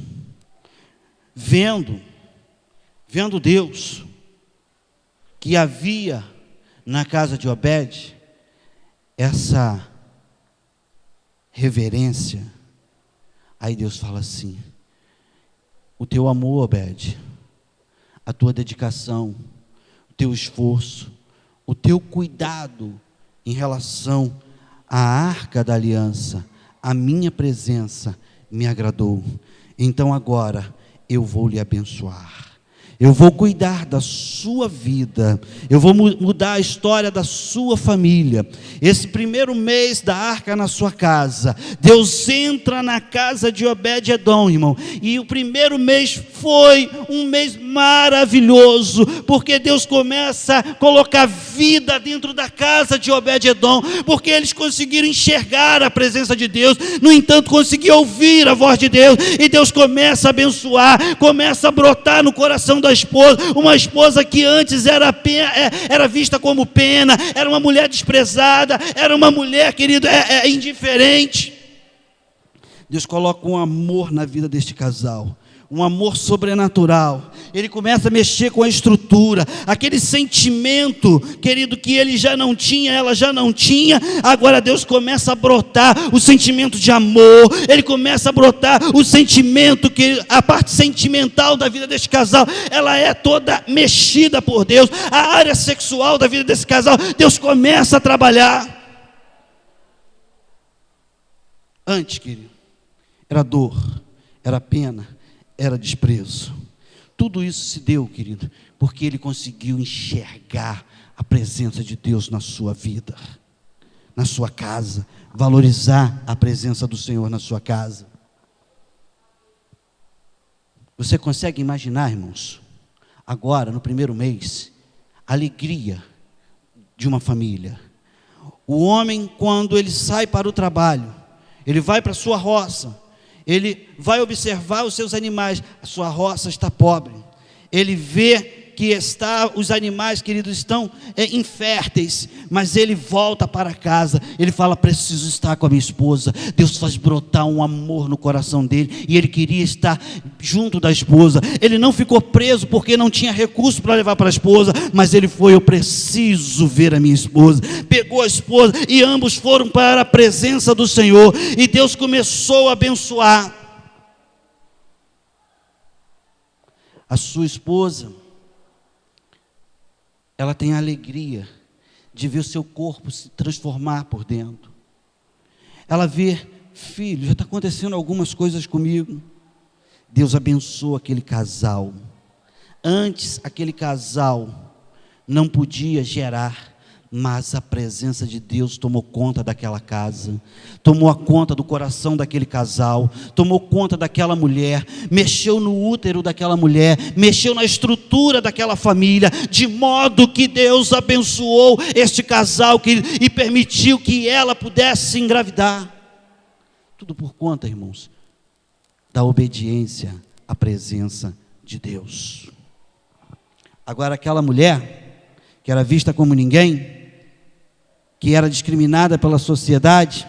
vendo Deus, que havia na casa de Obed, essa reverência, aí Deus fala assim, o teu amor, Obed, a tua dedicação, o teu esforço, o teu cuidado em relação à arca da aliança, a minha presença, me agradou. Então agora eu vou lhe abençoar. Eu vou cuidar da sua vida. Eu vou mudar a história da sua família. Esse primeiro mês da arca na sua casa, Deus entra na casa de Obed-Edom, irmão. E o primeiro mês foi um mês maravilhoso, porque Deus começa a colocar vida dentro da casa de Obed-Edom, porque eles conseguiram enxergar a presença de Deus, no entanto conseguiam ouvir a voz de Deus, e Deus começa a abençoar, começa a brotar no coração da esposa, uma esposa que antes era vista como pena, era uma mulher desprezada, era uma mulher, querido, indiferente. Deus coloca um amor na vida deste casal, um amor sobrenatural. Ele começa a mexer com a estrutura, aquele sentimento, querido, que ele já não tinha, ela já não tinha, agora Deus começa a brotar o sentimento de amor, ele começa a brotar o sentimento, que a parte sentimental da vida deste casal, ela é toda mexida por Deus, a área sexual da vida desse casal, Deus começa a trabalhar. Antes, querido, era dor, era pena, era desprezo. Tudo isso se deu, querido, porque ele conseguiu enxergar a presença de Deus na sua vida, na sua casa, valorizar a presença do Senhor na sua casa. Você consegue imaginar, irmãos, agora no primeiro mês, a alegria de uma família? O homem, quando ele sai para o trabalho, ele vai para a sua roça, ele vai observar os seus animais, a sua roça está pobre, ele vê que os animais, queridos, estão inférteis, mas ele volta para casa, ele fala, preciso estar com a minha esposa. Deus faz brotar um amor no coração dele, e ele queria estar junto da esposa. Ele não ficou preso porque não tinha recurso para levar para a esposa, mas ele foi, eu preciso ver a minha esposa. Pegou a esposa e ambos foram para a presença do Senhor, e Deus começou a abençoar a sua esposa. Ela tem a alegria de ver o seu corpo se transformar por dentro. Ela vê, filho, já está acontecendo algumas coisas comigo. Deus abençoa aquele casal. Antes, aquele casal não podia gerar, mas a presença de Deus tomou conta daquela casa, tomou a conta do coração daquele casal, tomou conta daquela mulher, mexeu no útero daquela mulher, mexeu na estrutura daquela família, de modo que Deus abençoou este casal e permitiu que ela pudesse engravidar. Tudo por conta, irmãos, da obediência à presença de Deus. Agora, aquela mulher que era vista como ninguém, que era discriminada pela sociedade,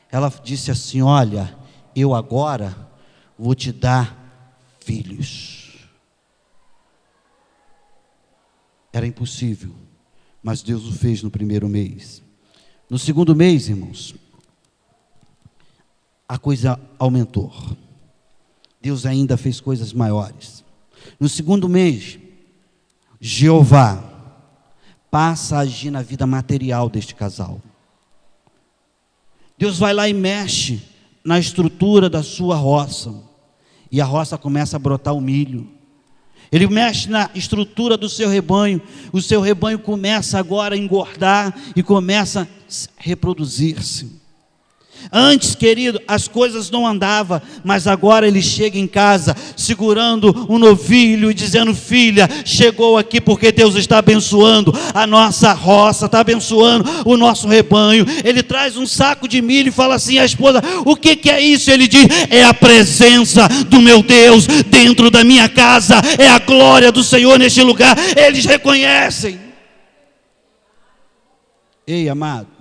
ela disse assim, olha, eu agora vou te dar filhos. Era impossível, mas Deus o fez no primeiro mês. No segundo mês, irmãos, a coisa aumentou. Deus ainda fez coisas maiores. No segundo mês, Jeová passa a agir na vida material deste casal. Deus vai lá e mexe na estrutura da sua roça, e a roça começa a brotar o milho. Ele mexe na estrutura do seu rebanho, o seu rebanho começa agora a engordar e começa a reproduzir-se. Antes, querido, as coisas não andavam, mas agora ele chega em casa segurando um novilho e dizendo: filha, chegou aqui porque Deus está abençoando a nossa roça, está abençoando o nosso rebanho. Ele traz um saco de milho e fala assim à esposa: o que é isso? Ele diz: é a presença do meu Deus dentro da minha casa, é a glória do Senhor neste lugar. Eles reconhecem. Ei, amado,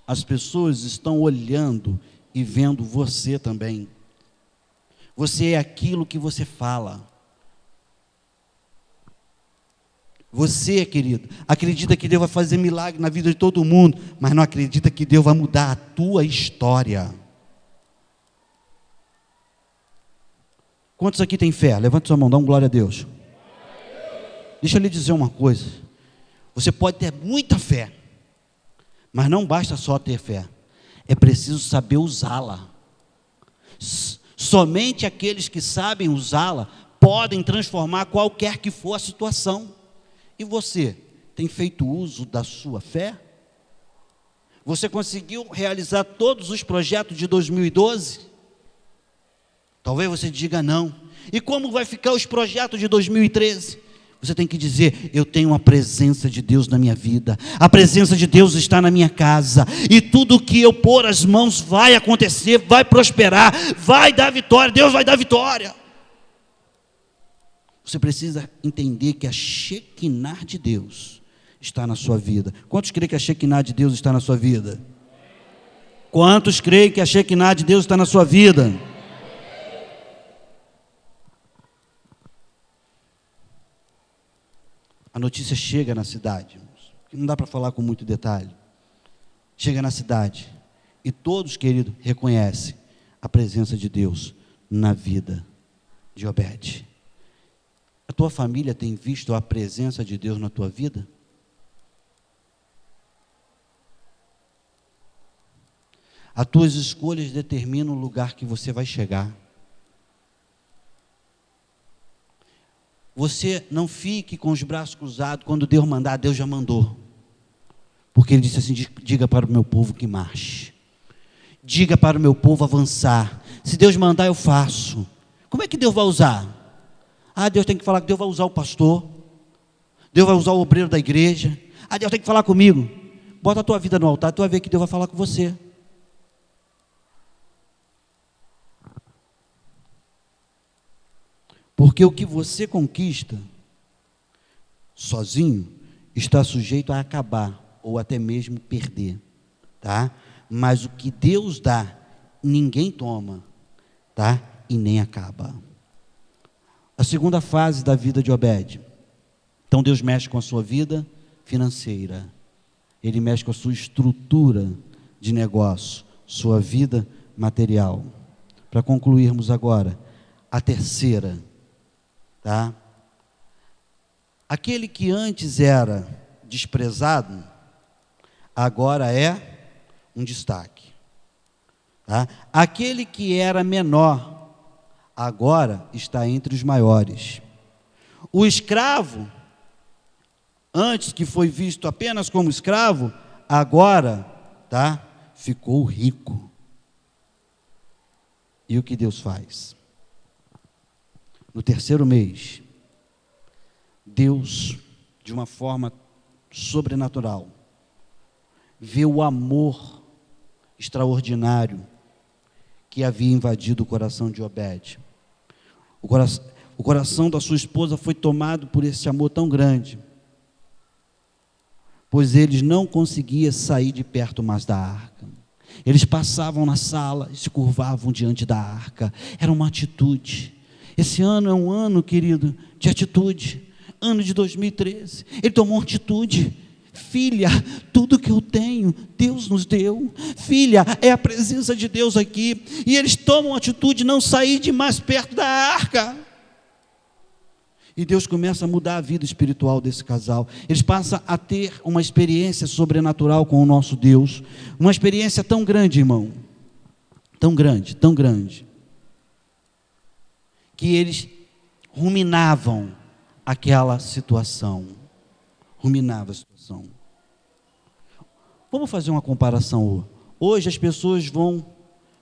as pessoas estão olhando e vendo você também. Você é aquilo que você fala. Você, querido, acredita que Deus vai fazer milagre na vida de todo mundo, mas não acredita que Deus vai mudar a tua história. Quantos aqui têm fé? Levante sua mão, dá um glória a Deus. Deixa eu lhe dizer uma coisa. Você pode ter muita fé, mas não basta só ter fé, é preciso saber usá-la. Somente aqueles que sabem usá-la podem transformar qualquer que for a situação. E você, tem feito uso da sua fé? Você conseguiu realizar todos os projetos de 2012? Talvez você diga não. E como vai ficar os projetos de 2013? Você tem que dizer: eu tenho a presença de Deus na minha vida, a presença de Deus está na minha casa, e tudo que eu pôr as mãos vai acontecer, vai prosperar, vai dar vitória, Deus vai dar vitória. Você precisa entender que a Shekinah de Deus está na sua vida. Quantos creem que a Shekinah de Deus está na sua vida? Quantos creem que a Shekinah de Deus está na sua vida? A notícia chega na cidade, não dá para falar com muito detalhe. Chega na cidade e todos, querido, reconhecem a presença de Deus na vida de Obed. A tua família tem visto a presença de Deus na tua vida? As tuas escolhas determinam o lugar que você vai chegar. Você não fique com os braços cruzados. Quando Deus mandar, Deus já mandou. Porque Ele disse assim: diga para o meu povo que marche. Diga para o meu povo avançar. Se Deus mandar, eu faço. Como é que Deus vai usar? Deus tem que falar que Deus vai usar o pastor. Deus vai usar o obreiro da igreja. Deus tem que falar comigo. Bota a tua vida no altar, tu vai ver que Deus vai falar com você. Porque o que você conquista sozinho está sujeito a acabar ou até mesmo perder, tá? Mas o que Deus dá, ninguém toma, tá? E nem acaba. A segunda fase da vida de Obed. Então Deus mexe com a sua vida financeira. Ele mexe com a sua estrutura de negócio, sua vida material. Para concluirmos agora, a terceira. Tá? Aquele que antes era desprezado, agora é um destaque. Tá? Aquele que era menor, agora está entre os maiores. O escravo, antes que foi visto apenas como escravo, agora, tá? Ficou rico. E o que Deus faz? No terceiro mês, Deus, de uma forma sobrenatural, vê o amor extraordinário que havia invadido o coração de Obed. O coração da sua esposa foi tomado por esse amor tão grande, pois eles não conseguiam sair de perto mais da arca. Eles passavam na sala e se curvavam diante da arca. Era uma atitude. Esse ano é um ano, querido, de atitude. Ano de 2013. Ele tomou uma atitude. Filha, tudo que eu tenho, Deus nos deu. Filha, é a presença de Deus aqui. E eles tomam a atitude de não sair de mais perto da arca. E Deus começa a mudar a vida espiritual desse casal. Eles passam a ter uma experiência sobrenatural com o nosso Deus. Uma experiência tão grande, irmão. Tão grande. Que eles ruminavam aquela situação. Ruminava a situação. Vamos fazer uma comparação. Hoje as pessoas vão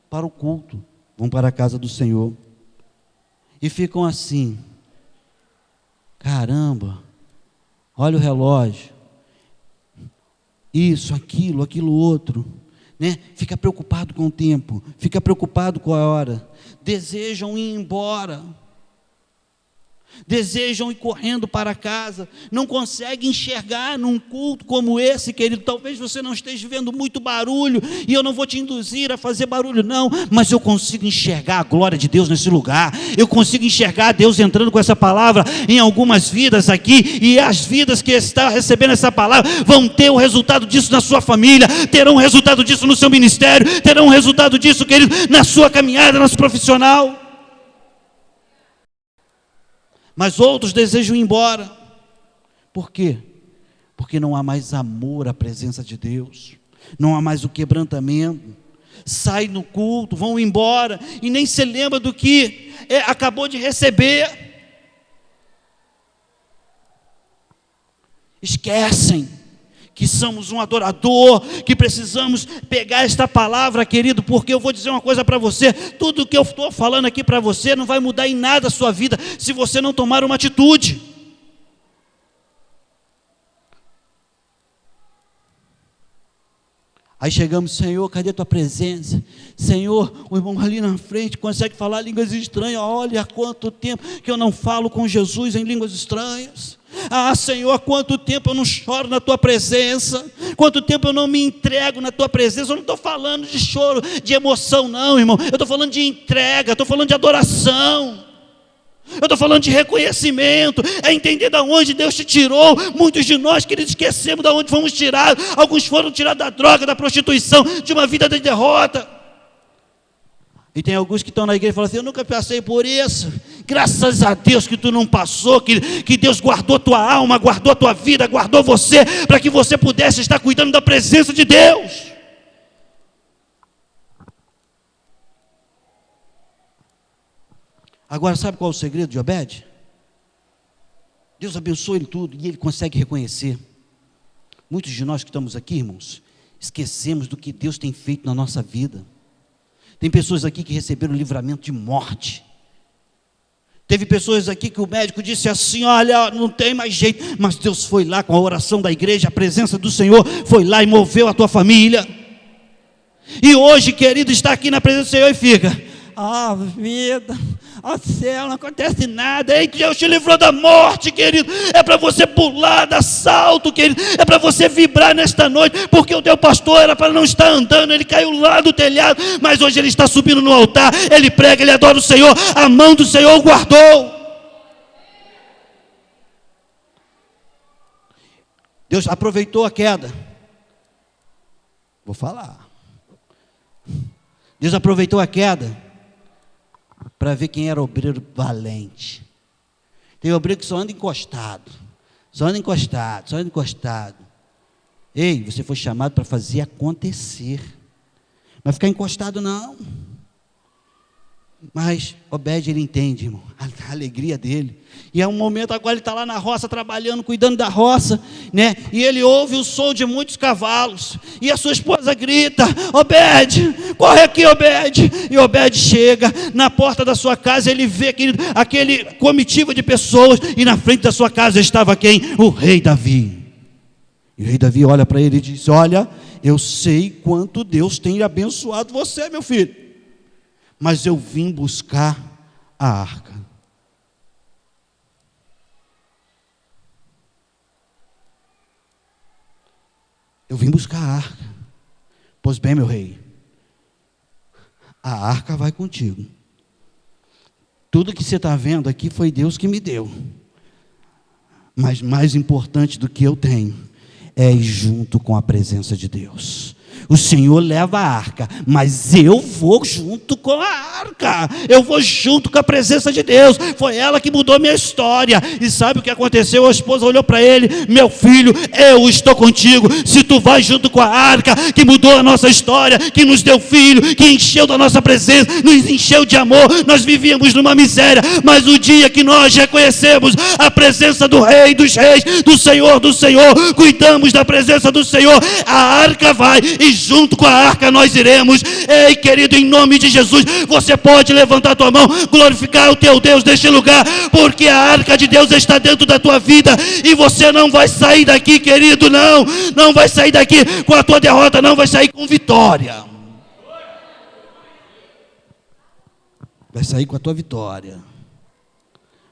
para o culto, vão para a casa do Senhor. E ficam assim. Caramba, olha o relógio, isso, aquilo outro, né? Fica preocupado com o tempo, fica preocupado com a hora, desejam ir embora, desejam ir correndo para casa, não conseguem enxergar num culto como esse, querido. Talvez você não esteja vendo muito barulho, e eu não vou te induzir a fazer barulho não, mas eu consigo enxergar a glória de Deus nesse lugar, eu consigo enxergar Deus entrando com essa palavra em algumas vidas aqui, e as vidas que estão recebendo essa palavra, vão ter o resultado disso na sua família, terão o resultado disso no seu ministério, terão o resultado disso, querido, na sua caminhada, na sua profissional. Mas outros desejam ir embora. Por quê? Porque não há mais amor à presença de Deus, não há mais o quebrantamento. Sai no culto, vão embora e nem se lembra do que acabou de receber. Esquecem que somos um adorador, que precisamos pegar esta palavra, querido, porque eu vou dizer uma coisa para você: tudo que eu estou falando aqui para você não vai mudar em nada a sua vida, se você não tomar uma atitude. Aí chegamos, Senhor, cadê a tua presença? Senhor, o irmão ali na frente consegue falar línguas estranhas. Olha, há quanto tempo que eu não falo com Jesus em línguas estranhas. Ah, Senhor, há quanto tempo eu não choro na tua presença, quanto tempo eu não me entrego na tua presença. Eu não estou falando de choro, de emoção não, irmão, eu estou falando de entrega, estou falando de adoração, eu estou falando de reconhecimento, é entender de onde Deus te tirou. Muitos de nós, queridos, esquecemos de onde fomos tirados. Alguns foram tirados da droga, da prostituição, de uma vida de derrota. E tem alguns que estão na igreja e falam assim: eu nunca passei por isso. Graças a Deus que tu não passou, que Deus guardou tua alma, guardou a tua vida, guardou você, para que você pudesse estar cuidando da presença de Deus. Agora, sabe qual é o segredo de Obed? Deus abençoa ele tudo e ele consegue reconhecer. Muitos de nós que estamos aqui, irmãos, esquecemos do que Deus tem feito na nossa vida. Tem pessoas aqui que receberam livramento de morte. Teve pessoas aqui que o médico disse assim: olha, não tem mais jeito, mas Deus foi lá com a oração da igreja, a presença do Senhor foi lá e moveu a tua família. E hoje, querido, está aqui na presença do Senhor e fica: ah, vida, ó céu, não acontece nada. Ei, Deus te livrou da morte, querido. É para você pular, dar salto, querido. É para você vibrar nesta noite, porque o teu pastor era para não estar andando, ele caiu lá do telhado, mas hoje ele está subindo no altar, ele prega, ele adora o Senhor, a mão do Senhor o guardou. Deus aproveitou a queda. Vou falar. Deus aproveitou a queda para ver quem era obreiro valente. Tem obreiro que só anda encostado. Ei, você foi chamado para fazer acontecer. Não vai ficar encostado não. Mas Obed, ele entende, irmão, a alegria dele. E é um momento agora, ele está lá na roça, trabalhando, cuidando da roça, né? E ele ouve o som de muitos cavalos. E a sua esposa grita: Obed, corre aqui, Obed. E Obed chega na porta da sua casa, ele vê aquele comitiva de pessoas, e na frente da sua casa estava quem? O rei Davi. E o rei Davi olha para ele e diz: olha, eu sei quanto Deus tem abençoado você, meu filho, mas eu vim buscar a arca. Eu vim buscar a arca. Pois bem, meu rei, a arca vai contigo. Tudo que você está vendo aqui foi Deus que me deu. Mas mais importante do que eu tenho é ir junto com a presença de Deus. O Senhor leva a arca, mas eu vou junto com a arca, eu vou junto com a presença de Deus. Foi ela que mudou minha história. E sabe o que aconteceu? A esposa olhou para ele: meu filho, eu estou contigo. Se tu vai junto com a arca que mudou a nossa história, que nos deu filho, que encheu da nossa presença, nos encheu de amor. Nós vivíamos numa miséria, mas o dia que nós reconhecemos a presença do Rei dos Reis, do Senhor, cuidamos da presença do Senhor, a arca vai, e junto com a arca nós iremos. Ei, querido, em nome de Jesus, você pode levantar a tua mão, glorificar o teu Deus neste lugar, porque a arca de Deus está dentro da tua vida, e você não vai sair daqui, querido, não vai sair daqui com a tua derrota, não, vai sair com vitória. Vai sair com a tua vitória.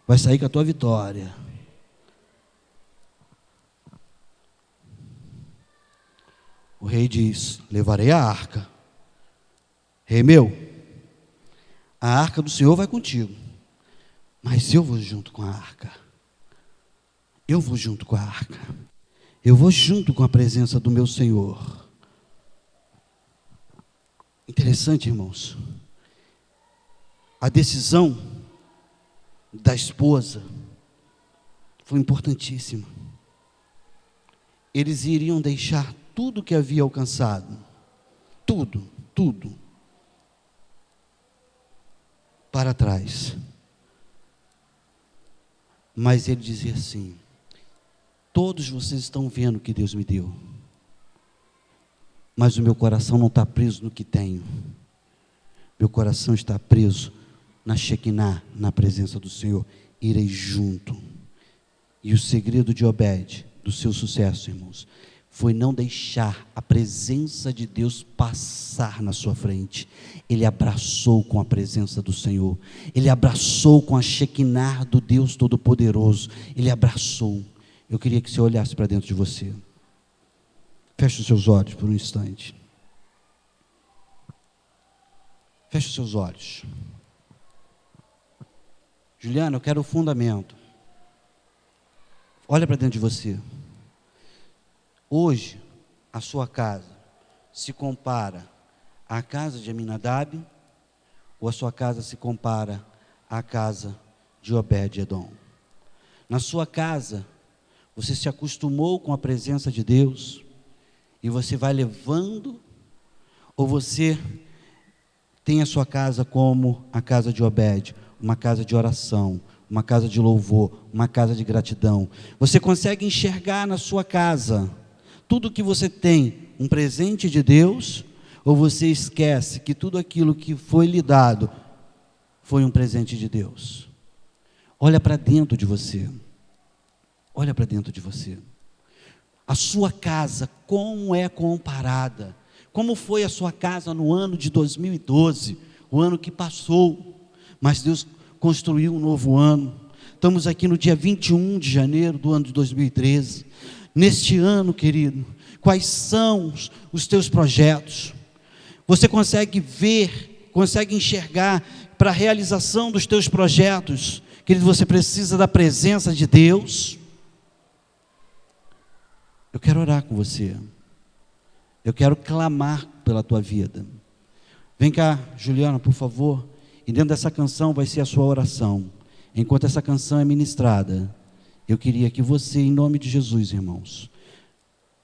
Vai sair com a tua vitória. O rei diz: levarei a arca. Rei meu, a arca do Senhor vai contigo, mas eu vou junto com a arca. Eu vou junto com a arca. Eu vou junto com a presença do meu Senhor. Interessante, irmãos. A decisão da esposa foi importantíssima. Eles iriam deixar tudo que havia alcançado, tudo para trás. Mas ele dizia assim: todos vocês estão vendo o que Deus me deu, mas o meu coração não está preso no que tenho. Meu coração está preso na Shekinah, na presença do Senhor. Irei junto. E o segredo de Obed, do seu sucesso, irmãos, foi não deixar a presença de Deus passar na sua frente. Ele abraçou com a presença do Senhor. Ele abraçou com a Shekinah do Deus Todo-Poderoso. Ele abraçou. Eu queria que você olhasse para dentro de você. Feche os seus olhos por um instante. Feche os seus olhos. Juliana, eu quero o fundamento. Olha para dentro de você. Hoje, a sua casa se compara à casa de Aminadab, ou a sua casa se compara à casa de Obed-Edom? Na sua casa, você se acostumou com a presença de Deus, e você vai levando, ou você tem a sua casa como a casa de Obed, uma casa de oração, uma casa de louvor, uma casa de gratidão? Você consegue enxergar na sua casa tudo que você tem um presente de Deus, ou você esquece que tudo aquilo que foi lhe dado foi um presente de Deus? Olha para dentro de você. Olha para dentro de você. A sua casa, como é comparada? Como foi a sua casa no ano de 2012, o ano que passou? Mas Deus construiu um novo ano. Estamos aqui no dia 21 de janeiro do ano de 2013. Neste ano, querido, quais são os teus projetos? Você consegue ver, consegue enxergar para a realização dos teus projetos? Querido, você precisa da presença de Deus. Eu quero orar com você. Eu quero clamar pela tua vida. Vem cá, Juliana, por favor. E dentro dessa canção vai ser a sua oração. Enquanto essa canção é ministrada, eu queria que você, em nome de Jesus, irmãos,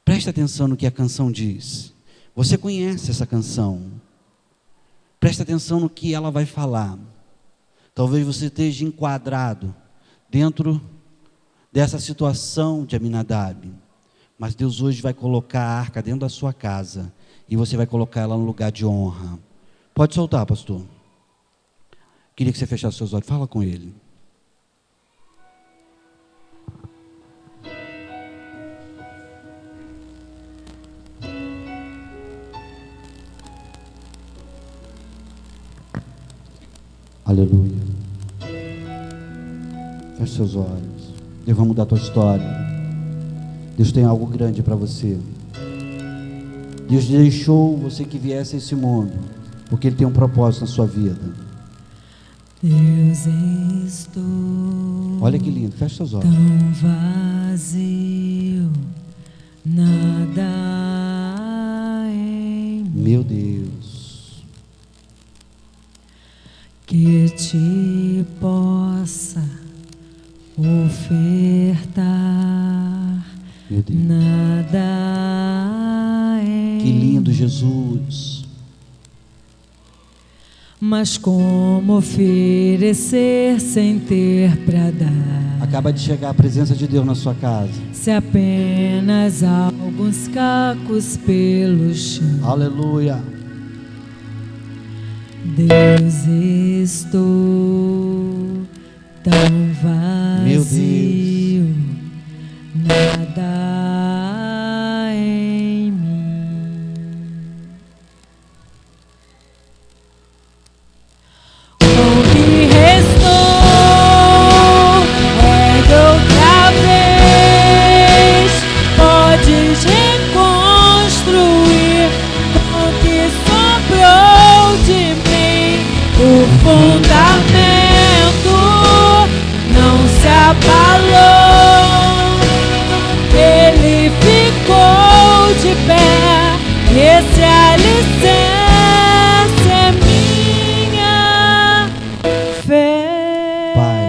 preste atenção no que a canção diz. Você conhece essa canção. Preste atenção no que ela vai falar. Talvez você esteja enquadrado dentro dessa situação de Aminadab. Mas Deus hoje vai colocar a arca dentro da sua casa, e você vai colocar ela no lugar de honra. Pode soltar, pastor. Queria que você fechasse seus olhos. Fala com ele. Aleluia. Feche seus olhos. Deus vai mudar a tua história. Deus tem algo grande para você. Deus deixou você que viesse a esse mundo, porque Ele tem um propósito na sua vida. Deus, estou Olha que lindo, fecha seus olhos. tão vazio, nada em Meu Deus. Que te possa ofertar Meu Deus. nada Que lindo, Jesus. mas como oferecer sem ter para dar? Acaba de chegar a presença de Deus na sua casa. Se apenas alguns cacos pelo chão. Aleluia. Deus, estou tão Meu vazio, nada em mim. O que restou ergue outra vez. Podes reconstruir com o que sobrou de mim. O fundamento não se abalou, ele ficou de pé. Esse alicerce é minha fé. Pai,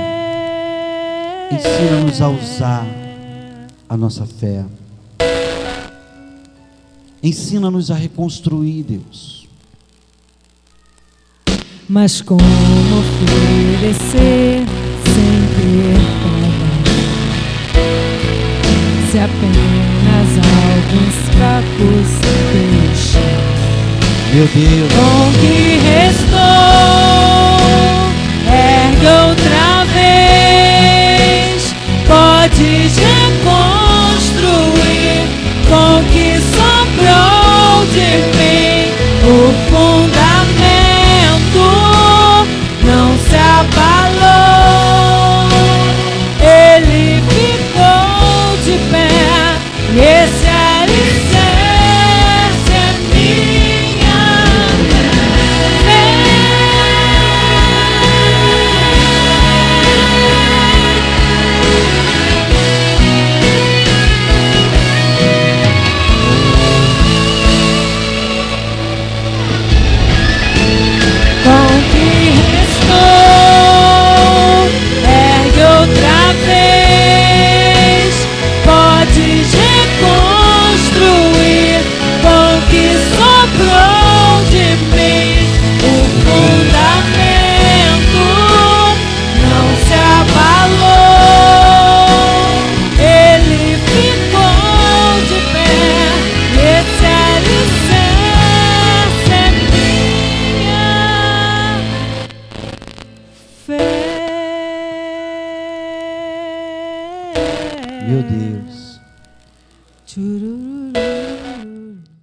ensina-nos a usar a nossa fé. Ensina-nos a reconstruir, Deus. Mas como oferecer sem ter para dar? Se apenas alguns cacos deixam. Meu Deus. Com o que restou, ergue outra vez. Podes reconstruir com o que sobrou de mim. O fundamento não se abalou, ele ficou de pé. E esse alicerce é minha fé. Com o que restou, ergue outra vez. Podes reconstruir com o que sobrou de mim. O fundamento não se abalou, ele ficou de pé. Esse alicerce é minha fé. Meu Deus. Tchurururu.